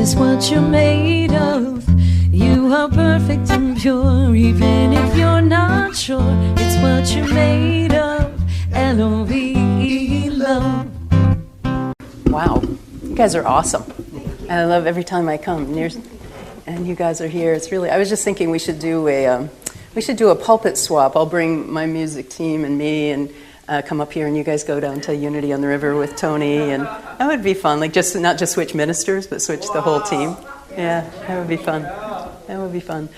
is what you're made of. You are perfect and pure, even if you're not sure. It's what you're made of. L-O-V-E, love. Wow, you guys are awesome. I love every time I come, and you guys are here. It's really. I was just thinking we should do a pulpit swap. I'll bring my music team and me and come up here, and you guys go down to Unity on the River with Tony, and that would be fun. Like not just switch ministers, but switch the whole team. Yeah, that would be fun. That would be fun.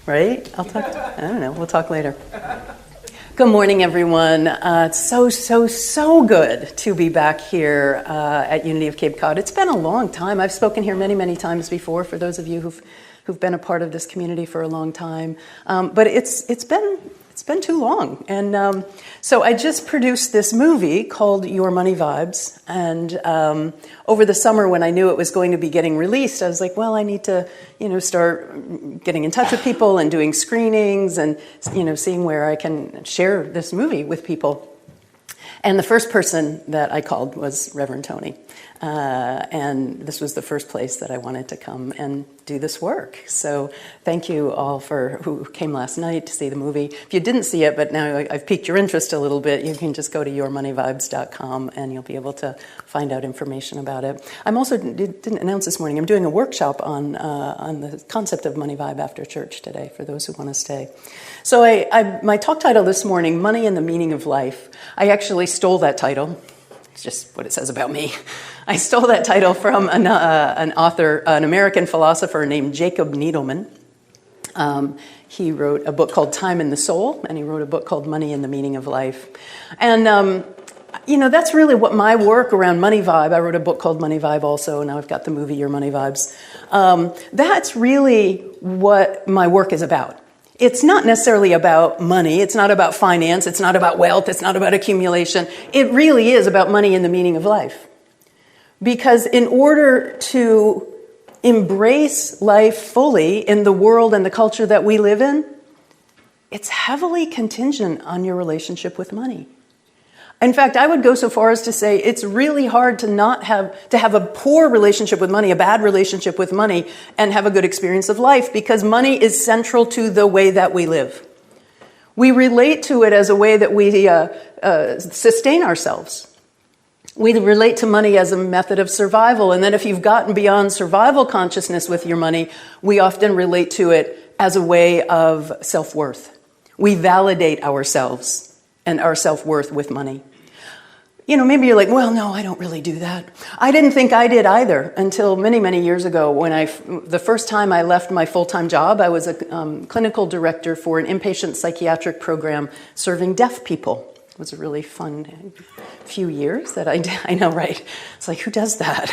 Right? I don't know. We'll talk later. Good morning, everyone. It's so good to be back here at Unity of Cape Cod. It's been a long time. I've spoken here many times before, for those of you who've been a part of this community for a long time. But it's been too long. And so I just produced this movie called Your Money Vibes. And over the summer, when I knew it was going to be getting released, I was like, well, I need to, start getting in touch with people and doing screenings and, seeing where I can share this movie with people. And the first person that I called was Reverend Tony. And this was the first place that I wanted to come and do this work. So thank you all who came last night to see the movie. If you didn't see it, but now I've piqued your interest a little bit, you can just go to yourmoneyvibes.com and you'll be able to find out information about it. I'm also, didn't announce this morning, I'm doing a workshop on the concept of money vibe after church today for those who want to stay. So my talk title this morning, Money and the Meaning of Life. I actually stole that title. It's just what it says about me. I stole that title from an author, an American philosopher named Jacob Needleman. He wrote a book called Time and the Soul, and he wrote a book called Money and the Meaning of Life. And, that's really what my work around Money Vibe, I wrote a book called Money Vibe also, now I've got the movie Your Money Vibes. That's really what my work is about. It's not necessarily about money. It's not about finance. It's not about wealth. It's not about accumulation. It really is about money and the meaning of life. Because in order to embrace life fully in the world and the culture that we live in, it's heavily contingent on your relationship with money. In fact, I would go so far as to say it's really hard to have a poor relationship with money, a bad relationship with money, and have a good experience of life, because money is central to the way that we live. We relate to it as a way that we sustain ourselves. We relate to money as a method of survival, and then if you've gotten beyond survival consciousness with your money, we often relate to it as a way of self-worth. We validate ourselves and our self-worth with money. Maybe you're like, well, no, I don't really do that. I didn't think I did either until many years ago when the first time I left my full-time job. I was a clinical director for an inpatient psychiatric program serving deaf people. It was a really fun few years that I did. I know, right? It's like, who does that?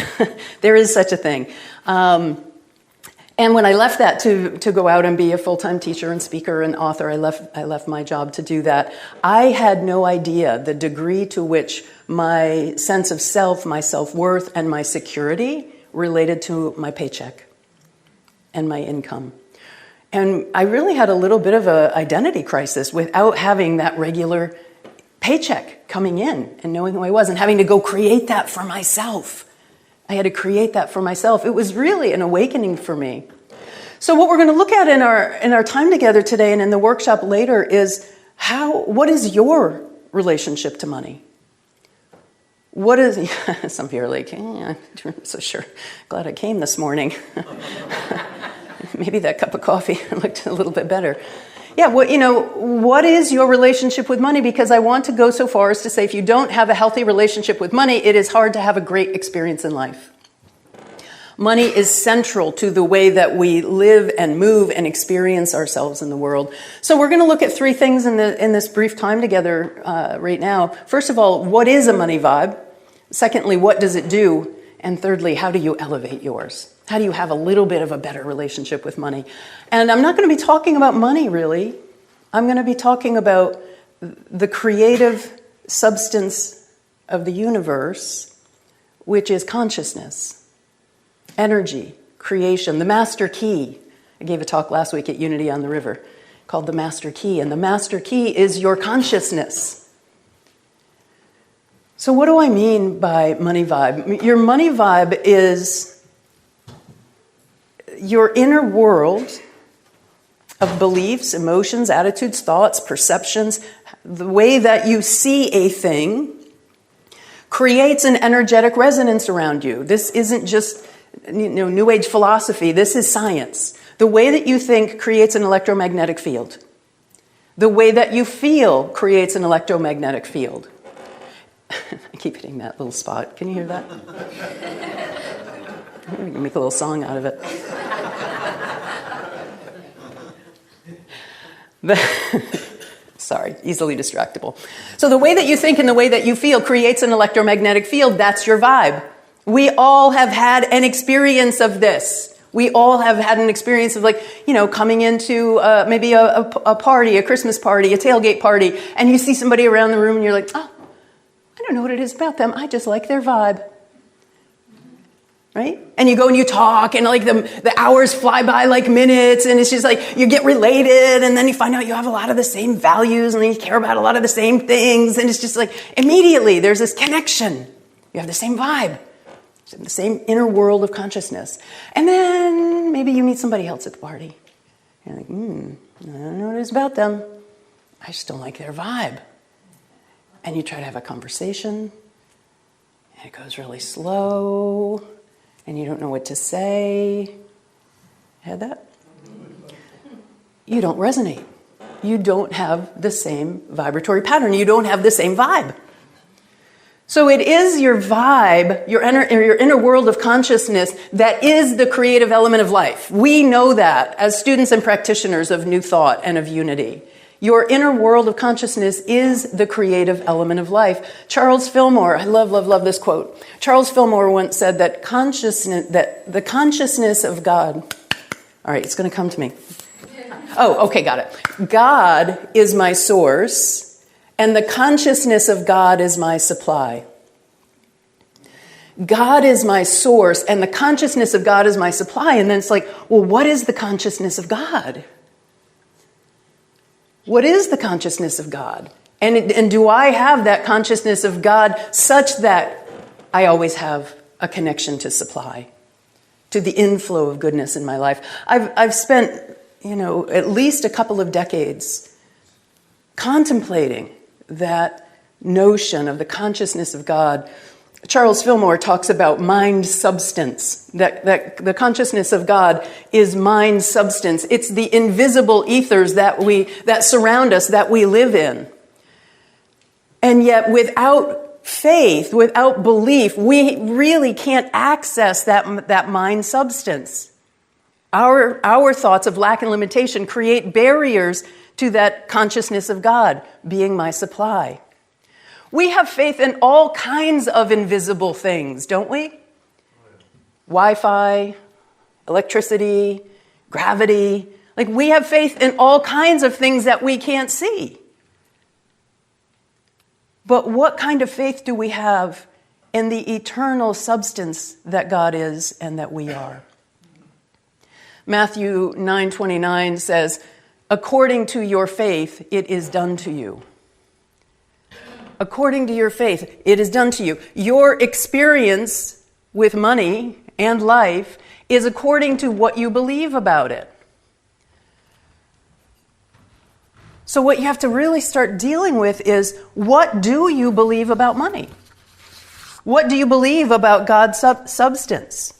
There is such a thing. And when I left that to go out and be a full-time teacher and speaker and author, I left my job to do that. I had no idea the degree to which my sense of self, my self-worth, and my security related to my paycheck and my income. And I really had a little bit of an identity crisis without having that regular paycheck coming in and knowing who I was and having to go create that for myself. I had to create that for myself. It was really an awakening for me. So what we're going to look at in our time together today and in the workshop later is what is your relationship to money? What is, some of you are like, I'm not so sure. Glad I came this morning. Maybe that cup of coffee looked a little bit better. Yeah, what is your relationship with money? Because I want to go so far as to say if you don't have a healthy relationship with money, it is hard to have a great experience in life. Money is central to the way that we live and move and experience ourselves in the world. So we're going to look at three things in this brief time together right now. First of all, what is a money vibe? Secondly, what does it do? And thirdly, how do you elevate yours? How do you have a little bit of a better relationship with money? And I'm not going to be talking about money, really. I'm going to be talking about the creative substance of the universe, which is consciousness. Energy, creation, the master key. I gave a talk last week at Unity on the River called The Master Key, and the master key is your consciousness. So what do I mean by money vibe? Your money vibe is your inner world of beliefs, emotions, attitudes, thoughts, perceptions, the way that you see a thing creates an energetic resonance around you. This isn't just New Age philosophy. This is science. The way that you think creates an electromagnetic field. The way that you feel creates an electromagnetic field. I keep hitting that little spot. Can you hear that? We can make a little song out of it. Sorry, easily distractible. So the way that you think and the way that you feel creates an electromagnetic field. That's your vibe. We all have had an experience of this. We all have had an experience of coming into maybe a party, a Christmas party, a tailgate party, and you see somebody around the room and you're like, oh, I don't know what it is about them. I just like their vibe. Right? And you go and you talk and the hours fly by like minutes and it's just like you get related and then you find out you have a lot of the same values and then you care about a lot of the same things and it's just like immediately there's this connection. You have the same vibe, the same inner world of consciousness. And then maybe you meet somebody else at the party. You're like, I don't know what it is about them. I just don't like their vibe. And you try to have a conversation and it goes really slow. And you don't know what to say. Had that? You don't resonate. You don't have the same vibratory pattern. You don't have the same vibe. So it is your vibe, your inner world of consciousness that is the creative element of life. We know that as students and practitioners of New Thought and of Unity. Your inner world of consciousness is the creative element of life. Charles Fillmore, I love this quote. Charles Fillmore once said that the consciousness of God. All right, it's going to come to me. Oh, okay, got it. God is my source, and the consciousness of God is my supply. God is my source, and the consciousness of God is my supply. And then it's like, well, what is the consciousness of God? What is the consciousness of God? And do I have that consciousness of God such that I always have a connection to supply, to the inflow of goodness in my life? I've spent, at least a couple of decades contemplating that notion of the consciousness of God. Charles Fillmore talks about mind substance, that the consciousness of God is mind substance. It's the invisible ethers that surround us, that we live in. And yet without faith, without belief, we really can't access that mind substance. Our thoughts of lack and limitation create barriers to that consciousness of God being my supply. We have faith in all kinds of invisible things, don't we? Wi-Fi, electricity, gravity. We have faith in all kinds of things that we can't see. But what kind of faith do we have in the eternal substance that God is and that we are? Matthew 9:29 says, according to your faith, it is done to you. According to your faith, it is done to you. Your experience with money and life is according to what you believe about it. So what you have to really start dealing with is, what do you believe about money? What do you believe about God's substance?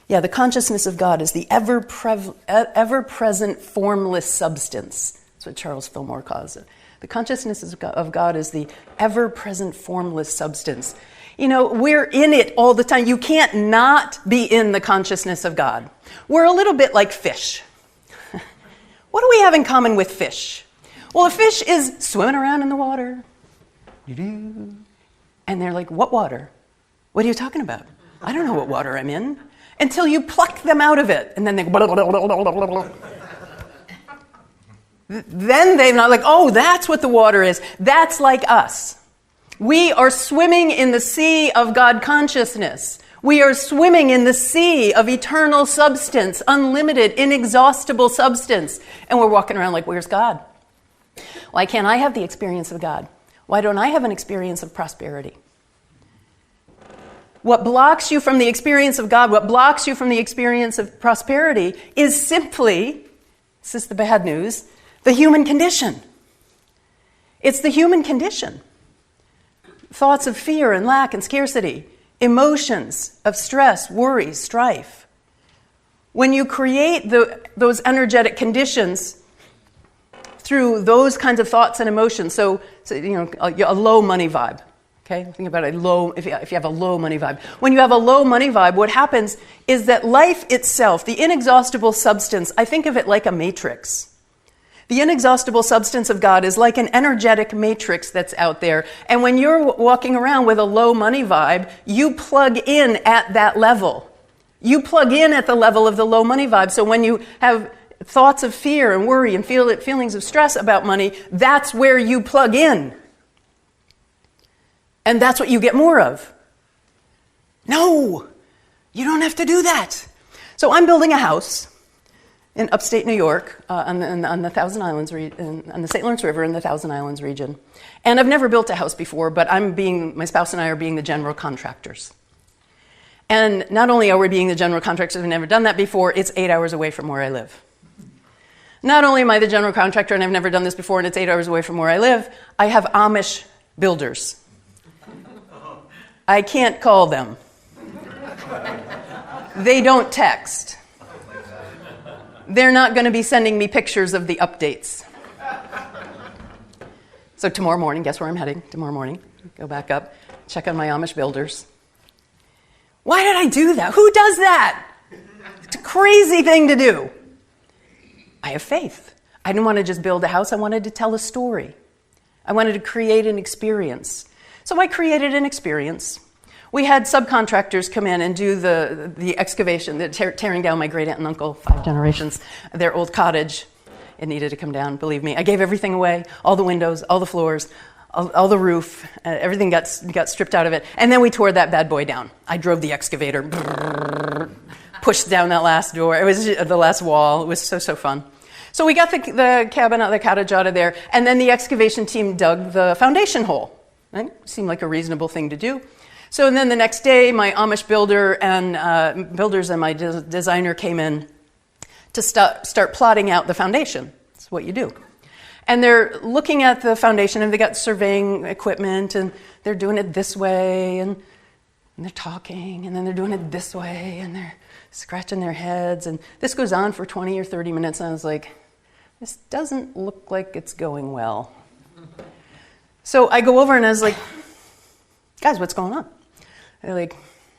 Yeah, the consciousness of God is the ever-present formless substance. That's what Charles Fillmore calls it. The consciousness of God is the ever-present formless substance. We're in it all the time. You can't not be in the consciousness of God. We're a little bit like fish. What do we have in common with fish? Well, a fish is swimming around in the water. And they're like, what water? What are you talking about? I don't know what water I'm in. Until you pluck them out of it. And then they go... Then they're not like, oh, that's what the water is. That's like us. We are swimming in the sea of God consciousness. We are swimming in the sea of eternal substance, unlimited, inexhaustible substance. And we're walking around like, where's God? Why can't I have the experience of God? Why don't I have an experience of prosperity? What blocks you from the experience of God, what blocks you from the experience of prosperity is simply, this is the bad news, the human condition. It's the human condition. Thoughts of fear and lack and scarcity, emotions of stress, worry, strife. When you create those energetic conditions through those kinds of thoughts and emotions, so a low money vibe, okay? Think about if you have a low money vibe. When you have a low money vibe, what happens is that life itself, the inexhaustible substance, I think of it like a matrix. The inexhaustible substance of God is like an energetic matrix that's out there. And when you're walking around with a low money vibe, you plug in at that level. You plug in at the level of the low money vibe. So when you have thoughts of fear and worry and feelings of stress about money, that's where you plug in. And that's what you get more of. No, you don't have to do that. So I'm building a house in upstate New York, on the Thousand Islands, on the St. Lawrence River in the Thousand Islands region. And I've never built a house before, but my spouse and I are being the general contractors. And not only are we being the general contractors, we've never done that before, it's 8 hours away from where I live. Not only am I the general contractor and I've never done this before and it's 8 hours away from where I live, I have Amish builders. I can't call them. They don't text. They're not going to be sending me pictures of the updates. So tomorrow morning, guess where I'm heading? Tomorrow morning, go back up, check on my Amish builders. Why did I do that? Who does that? It's a crazy thing to do. I have faith. I didn't want to just build a house. I wanted to tell a story. I wanted to create an experience. So I created an experience. We had subcontractors come in and do the excavation, tearing down my great aunt and uncle, 5 generations, their old cottage. It needed to come down, believe me. I gave everything away, all the windows, all the floors, all the roof, everything got stripped out of it. And then we tore that bad boy down. I drove the excavator, pushed down that last door. It was the last wall. It was so fun. So we got the cottage out of there, and then the excavation team dug the foundation hole. Right? Seemed like a reasonable thing to do. So then the next day, my Amish builders and my designer came in to start plotting out the foundation. That's what you do. And they're looking at the foundation, and they got surveying equipment, and they're doing it this way, and they're talking, and then they're doing it this way, and they're scratching their heads. And this goes on for 20 or 30 minutes, and I was like, this doesn't look like it's going well. So I go over, and I was like, guys, what's going on? They're like,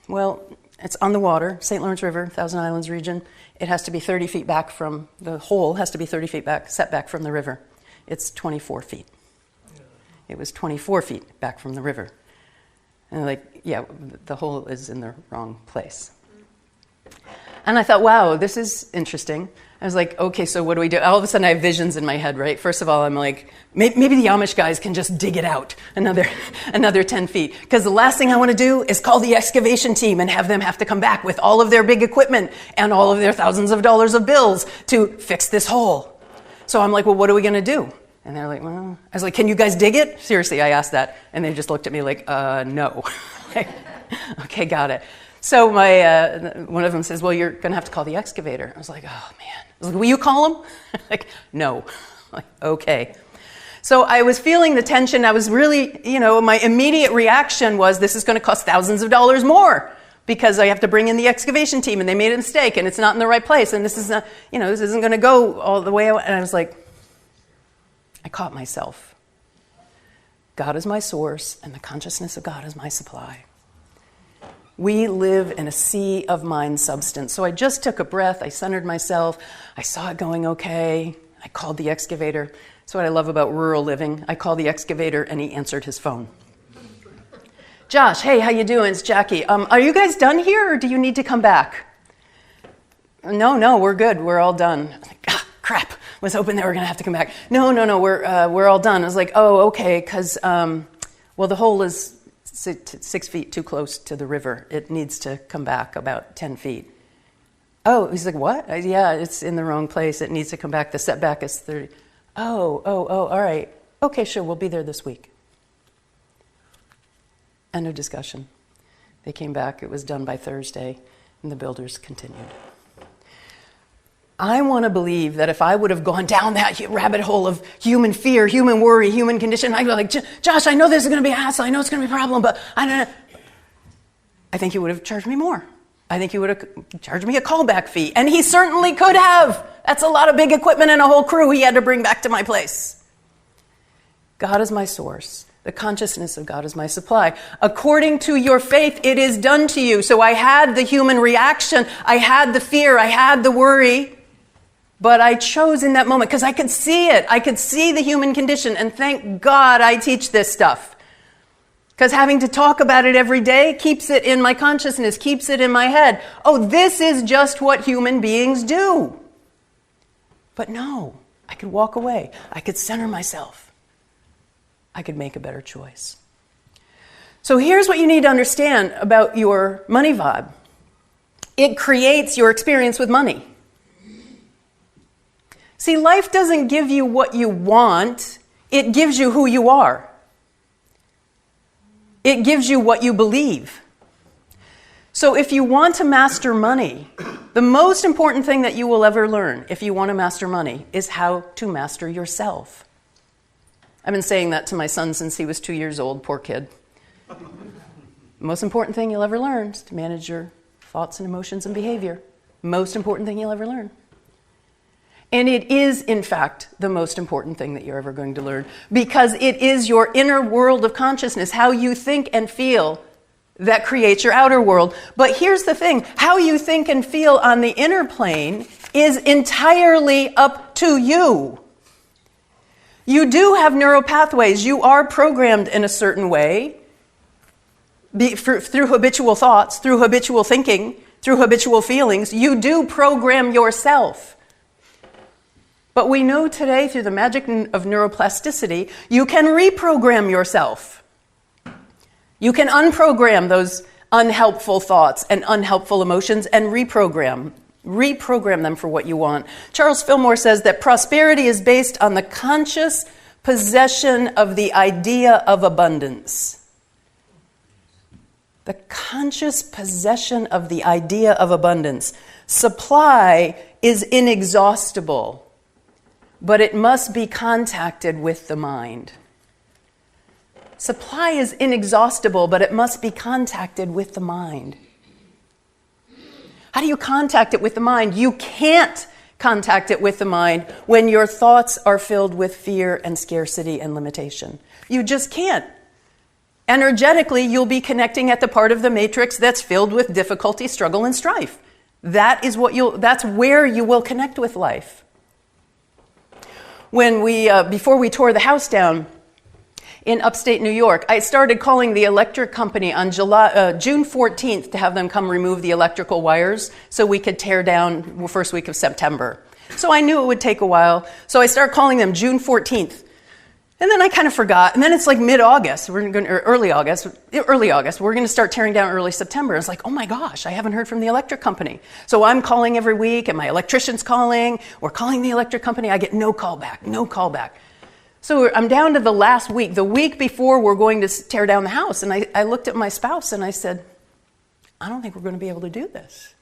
well, it's on the water, St. Lawrence River, Thousand Islands region. It has to be 30 feet back from, the hole has to be 30 feet back, set back from the river. It's 24 feet. It was 24 feet back from the river. And they're like, yeah, the hole is in the wrong place. And I thought, wow, this is interesting. I was like, okay, so what do we do? All of a sudden I have visions in my head, right? First of all, I'm like, maybe the Amish guys can just dig it out another 10 feet. Because the last thing I want to do is call the excavation team and have them have to come back with all of their big equipment and all of their thousands of dollars of bills to fix this hole. So I'm like, well, what are we going to do? And they're like, well, I was like, can you guys dig it? Seriously, I asked that. And they just looked at me like, no. Okay, got it. So one of them says, well, you're going to have to call the excavator. I was like, oh, man. I was like, will you call him? Like, no. I'm like, okay. So I was feeling the tension. I was really, my immediate reaction was, this is going to cost thousands of dollars more because I have to bring in the excavation team, and they made a mistake, and it's not in the right place, and this is not, this isn't going to go all the way out. And I was like, I caught myself. God is my source, and the consciousness of God is my supply. We live in a sea of mind substance. So I just took a breath. I centered myself. I saw it going okay. I called the excavator. That's what I love about rural living. I called the excavator, and he answered his phone. Josh, hey, how you doing? It's Jackie. Are you guys done here, or do you need to come back? No, we're good. We're all done. I was like, crap. I was hoping they were going to have to come back. No, we're all done. I was like, oh, okay, because, the hole is 6 feet too close to the river. It needs to come back about 10 feet. Oh, he's like, what? Yeah, it's in the wrong place. It needs to come back. The setback is 30. Oh, all right. Okay, sure, we'll be there this week. End of discussion. They came back, it was done by Thursday, and the builders continued. I want to believe that if I would have gone down that rabbit hole of human fear, human worry, human condition, I'd be like, Josh, I know this is going to be a hassle, I know it's going to be a problem, but I don't know. I think he would have charged me more. I think he would have charged me a callback fee. And he certainly could have. That's a lot of big equipment and a whole crew he had to bring back to my place. God is my source. The consciousness of God is my supply. According to your faith, it is done to you. So I had the human reaction. I had the fear. I had the worry. But I chose in that moment because I could see it. I could see the human condition. And thank God I teach this stuff. Because having to talk about it every day keeps it in my consciousness, keeps it in my head. Oh, this is just what human beings do. But no, I could walk away. I could center myself. I could make a better choice. So here's what you need to understand about your money vibe. It creates your experience with money. See, life doesn't give you what you want. It gives you who you are. It gives you what you believe. So if you want to master money, the most important thing that you will ever learn if you want to master money is how to master yourself. I've been saying that to my son since he was 2 years old, poor kid. The most important thing you'll ever learn is to manage your thoughts and emotions and behavior. Most important thing you'll ever learn. And it is, in fact, the most important thing that you're ever going to learn because it is your inner world of consciousness, how you think and feel, that creates your outer world. But here's the thing, how you think and feel on the inner plane is entirely up to you. You do have neural pathways. You are programmed in a certain way through habitual thoughts, through habitual thinking, through habitual feelings. You do program yourself. But we know today, through the magic of neuroplasticity, you can reprogram yourself. You can unprogram those unhelpful thoughts and unhelpful emotions and reprogram them for what you want. Charles Fillmore says that prosperity is based on the conscious possession of the idea of abundance. The conscious possession of the idea of abundance. Supply is inexhaustible. But it must be contacted with the mind. Supply is inexhaustible, but it must be contacted with the mind. How do you contact it with the mind? You can't contact it with the mind when your thoughts are filled with fear and scarcity and limitation. You just can't. Energetically, you'll be connecting at the part of the matrix that's filled with difficulty, struggle, and strife. That's where you will connect with life. When before we tore the house down in upstate New York, I started calling the electric company on June 14th to have them come remove the electrical wires so we could tear down the first week of September. So I knew it would take a while. So I started calling them June 14th. And then I kind of forgot. And then it's like mid-August, early August, we're going to start tearing down early September. It's like, oh my gosh, I haven't heard from the electric company. So I'm calling every week, and my electrician's calling. We're calling the electric company. I get no call back. So I'm down to the last week, the week before we're going to tear down the house. And I looked at my spouse and I said, I don't think we're going to be able to do this.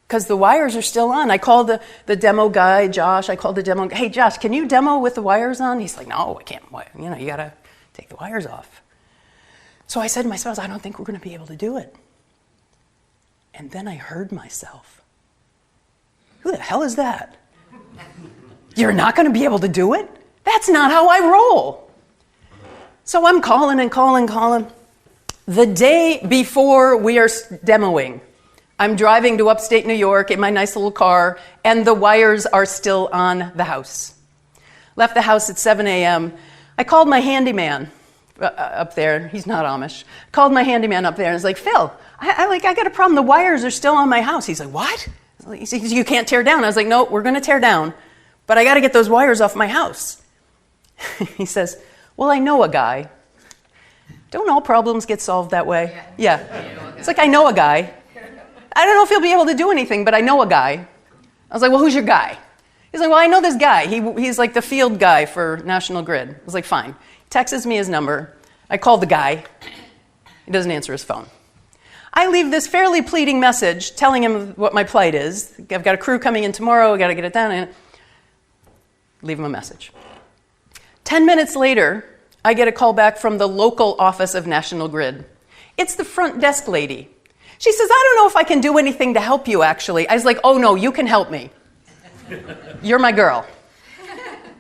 Because the wires are still on. I called the demo guy, Josh. Hey, Josh, can you demo with the wires on? He's like, no, I can't. You got to take the wires off. So I said to my spouse, I don't think we're going to be able to do it. And then I heard myself. Who the hell is that? You're not going to be able to do it? That's not how I roll. So I'm calling. The day before we are demoing, I'm driving to upstate New York in my nice little car, and the wires are still on the house. Left the house at 7 a.m. I called my handyman up there. He's not Amish. Called my handyman up there, and I was like, Phil, I got a problem. The wires are still on my house. He's like, what? He says, you can't tear down. I was like, no, we're going to tear down, but I got to get those wires off my house. He says, well, I know a guy. Don't all problems get solved that way? Yeah. It's like, I know a guy. I don't know if he'll be able to do anything, but I know a guy. I was like, well, who's your guy? He's like, well, I know this guy. He's like the field guy for National Grid. I was like, fine. He texts me his number. I called the guy. He doesn't answer his phone. I leave this fairly pleading message telling him what my plight is. I've got a crew coming in tomorrow. I've got to get it done. And leave him a message. 10 minutes later, I get a call back from the local office of National Grid. It's the front desk lady. She says, I don't know if I can do anything to help you, actually. I was like, oh, no, you can help me. You're my girl.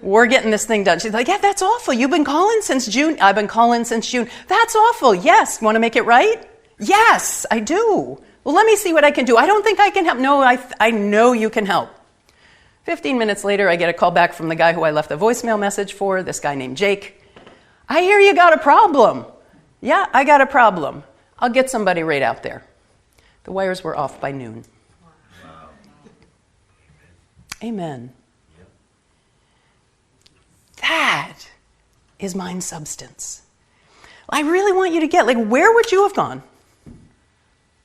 We're getting this thing done. She's like, yeah, that's awful. You've been calling since June. I've been calling since June. That's awful. Yes. Want to make it right? Yes, I do. Well, let me see what I can do. I don't think I can help. No, I know you can help. 15 minutes later, I get a call back from the guy who I left the voicemail message for, this guy named Jake. I hear you got a problem. Yeah, I got a problem. I'll get somebody right out there. The wires were off by noon. Wow. Amen. That is mind substance. I really want you to get, where would you have gone?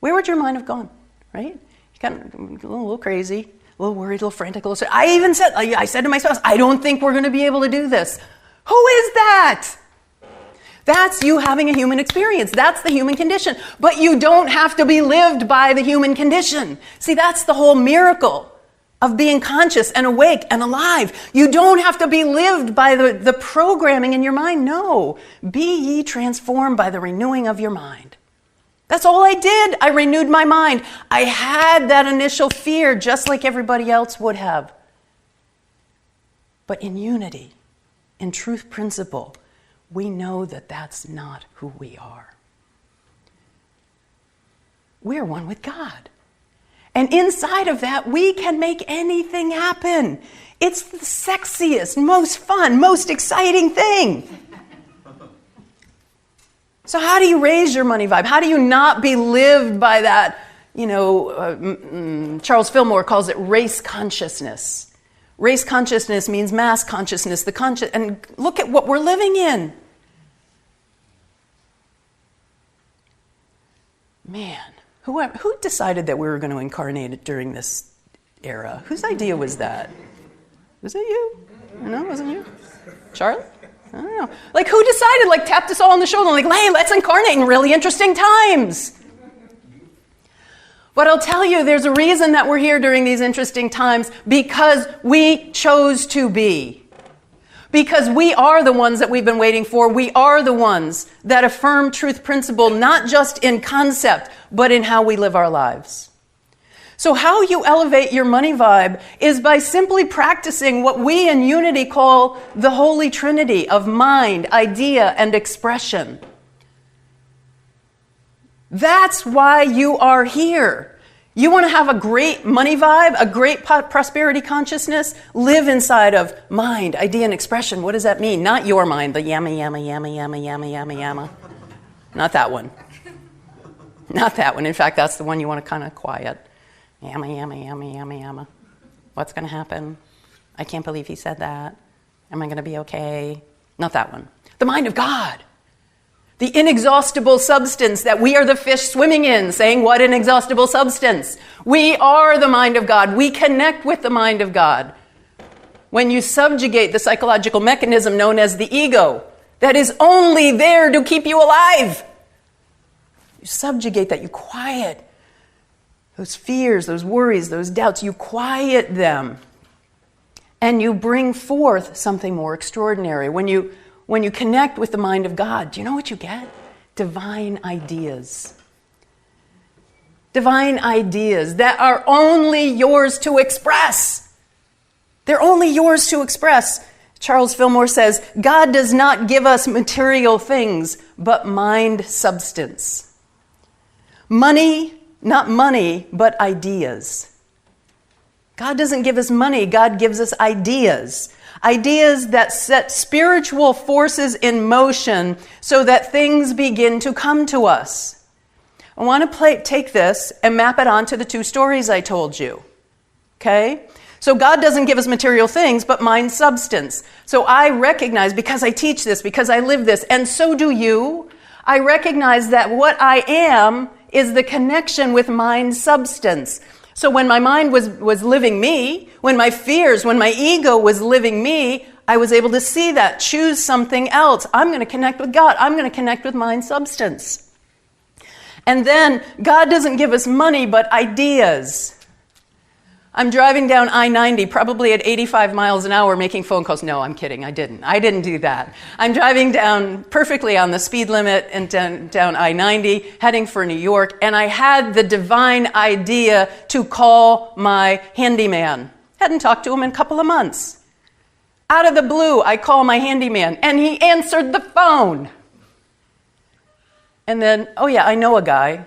Where would your mind have gone, right? You got a little crazy, a little worried, a little frantic, a little... I said to my spouse, I don't think we're going to be able to do this. Who is that? That's you having a human experience. That's the human condition. But you don't have to be lived by the human condition. See, that's the whole miracle of being conscious and awake and alive. You don't have to be lived by the programming in your mind. No. Be ye transformed by the renewing of your mind. That's all I did. I renewed my mind. I had that initial fear just like everybody else would have. But in unity, in truth principle, we know that that's not who we are. We're one with God. And inside of that, we can make anything happen. It's the sexiest, most fun, most exciting thing. So how do you raise your money vibe? How do you not be lived by that, Charles Fillmore calls it race consciousness. Race consciousness means mass consciousness, and look at what we're living in. Man, who decided that we were going to incarnate it during this era? Whose idea was that? Was it you? No, it wasn't you? Charlie? I don't know. Who decided, tapped us all on the shoulder, hey, let's incarnate in really interesting times. But I'll tell you, there's a reason that we're here during these interesting times, because we chose to be. Because we are the ones that we've been waiting for. We are the ones that affirm truth principle, not just in concept, but in how we live our lives. So how you elevate your money vibe is by simply practicing what we in Unity call the Holy Trinity of mind, idea, and expression. That's why you are here. You want to have a great money vibe, a great prosperity consciousness? Live inside of mind, idea, and expression. What does that mean? Not your mind, the yama, yama, yama, yama, yama, yama, yama. Not that one. Not that one. In fact, that's the one you want to kind of quiet. Yama, yama, yama, yama, yama. What's going to happen? I can't believe he said that. Am I going to be okay? Not that one. The mind of God. The inexhaustible substance that we are the fish swimming in, saying, what inexhaustible substance? We are the mind of God. We connect with the mind of God. When you subjugate the psychological mechanism known as the ego, that is only there to keep you alive. You subjugate that, you quiet those fears, those worries, those doubts, you quiet them. And you bring forth something more extraordinary. When you connect with the mind of God, do you know what you get? Divine ideas. Divine ideas that are only yours to express. They're only yours to express. Charles Fillmore says, God does not give us material things, but mind substance. Money, not money, but ideas. God doesn't give us money, God gives us ideas. Ideas that set spiritual forces in motion so that things begin to come to us. I want to take this and map it onto the two stories I told you. Okay? So God doesn't give us material things, but mind substance. So I recognize, because I teach this, because I live this, and so do you, I recognize that what I am is the connection with mind substance. So when my mind was living me, when my fears, when my ego was living me, I was able to see that, choose something else. I'm going to connect with God. I'm going to connect with mind substance. And then God doesn't give us money, but ideas. I'm driving down I-90, probably at 85 miles an hour, making phone calls. No, I'm kidding. I didn't do that. I'm driving down perfectly on the speed limit and down I-90, heading for New York, and I had the divine idea to call my handyman. Hadn't talked to him in a couple of months. Out of the blue, I call my handyman, and he answered the phone. And then, oh yeah, I know a guy.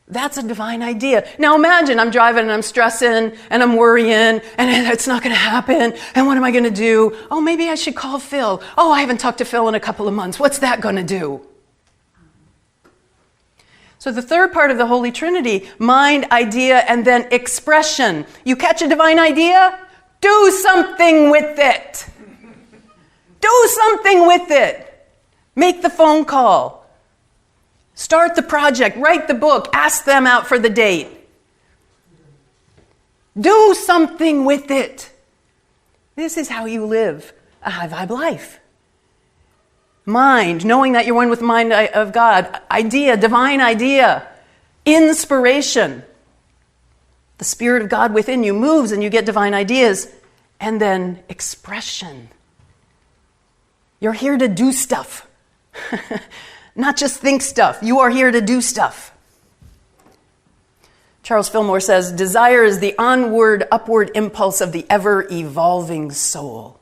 That's a divine idea. Now imagine I'm driving and I'm stressing and I'm worrying and it's not going to happen. And what am I going to do? Oh, maybe I should call Phil. Oh, I haven't talked to Phil in a couple of months. What's that going to do? So the third part of the Holy Trinity, mind, idea, and then expression. You catch a divine idea? Do something with it. Do something with it. Make the phone call. Start the project, write the book, ask them out for the date. Do something with it. This is how you live a high vibe life. Mind, knowing that you're one with the mind of God. Idea, divine idea. Inspiration. The Spirit of God within you moves and you get divine ideas. And then expression. You're here to do stuff. Not just think stuff. You are here to do stuff. Charles Fillmore says, desire is the onward, upward impulse of the ever-evolving soul.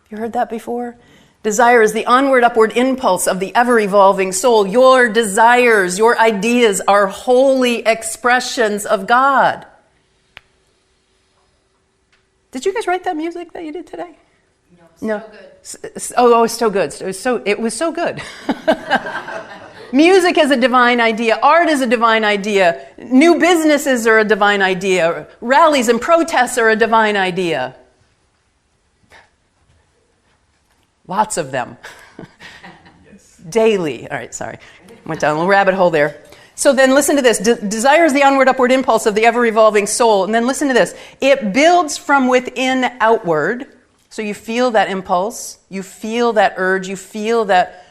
You heard that before? Desire is the onward, upward impulse of the ever-evolving soul. Your desires, your ideas are holy expressions of God. Did you guys write that music that you did today? No. Good. Oh, it's so good. It was so good. Music is a divine idea. Art is a divine idea. New businesses are a divine idea. Rallies and protests are a divine idea. Lots of them. Yes. Daily. All right, sorry. Went down a little rabbit hole there. So then listen to this. Desire is the onward, upward impulse of the ever-evolving soul. And then listen to this. It builds from within outward. So you feel that impulse, you feel that urge, you feel that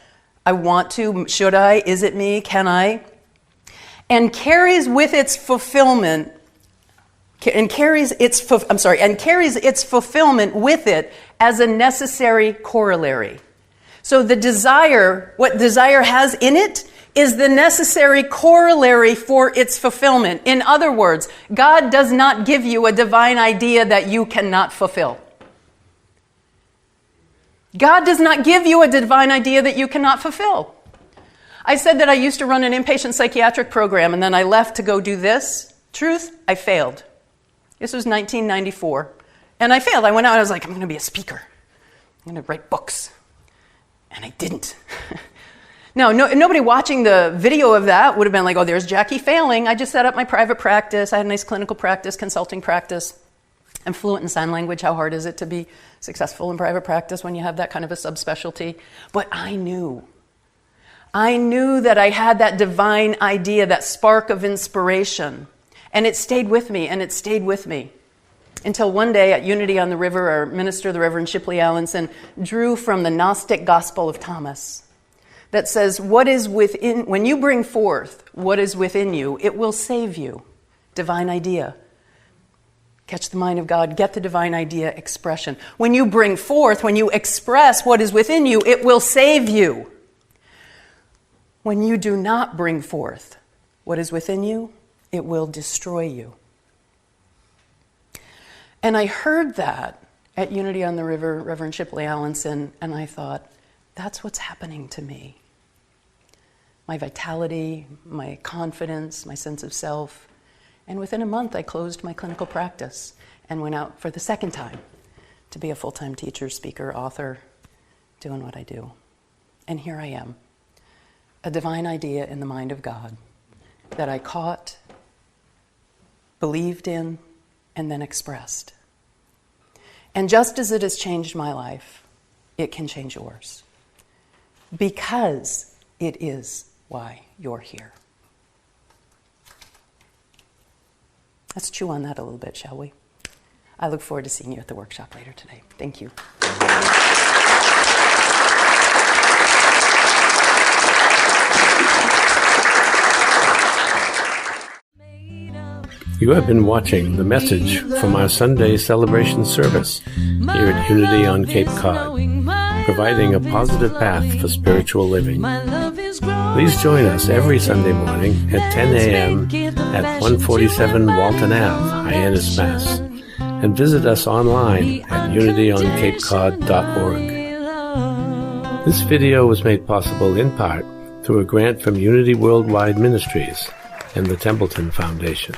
I want to, should I, is it me, can I? And carries its fulfillment with it as a necessary corollary. So the desire, what desire has in it, is the necessary corollary for its fulfillment. In other words, God does not give you a divine idea that you cannot fulfill. God does not give you a divine idea that you cannot fulfill. I said that I used to run an inpatient psychiatric program and then I left to go do this. Truth, I failed. This was 1994. And I failed. I went out and I was like, I'm going to be a speaker. I'm going to write books. And I didn't. Now, nobody watching the video of that would have been like, oh, there's Jackie failing. I just set up my private practice. I had a nice clinical practice, consulting practice. I'm fluent in sign language. How hard is it to be successful in private practice when you have that kind of a subspecialty? But I knew that I had that divine idea, that spark of inspiration. And it stayed with me, and it stayed with me. Until one day at Unity on the River, our minister, the Reverend Shipley Allenson, drew from the Gnostic Gospel of Thomas that says, what is within, when you bring forth what is within you, it will save you. Divine idea. Catch the mind of God, get the divine idea expression. When you bring forth, when you express what is within you, it will save you. When you do not bring forth what is within you, it will destroy you. And I heard that at Unity on the River, Reverend Shipley Allenson, and I thought, that's what's happening to me. My vitality, my confidence, my sense of self. And within a month, I closed my clinical practice and went out for the second time to be a full-time teacher, speaker, author, doing what I do. And here I am, a divine idea in the mind of God that I caught, believed in, and then expressed. And just as it has changed my life, it can change yours. Because it is why you're here. Let's chew on that a little bit, shall we? I look forward to seeing you at the workshop later today. Thank you. You have been watching the message from our Sunday celebration service here at Unity on Cape Cod, providing a positive path for spiritual living. Please join us every Sunday morning at 10 a.m. at 147 Walton Ave, Hyannis, Mass. And visit us online at unityonCapeCod.org. This video was made possible in part through a grant from Unity Worldwide Ministries and the Templeton Foundation.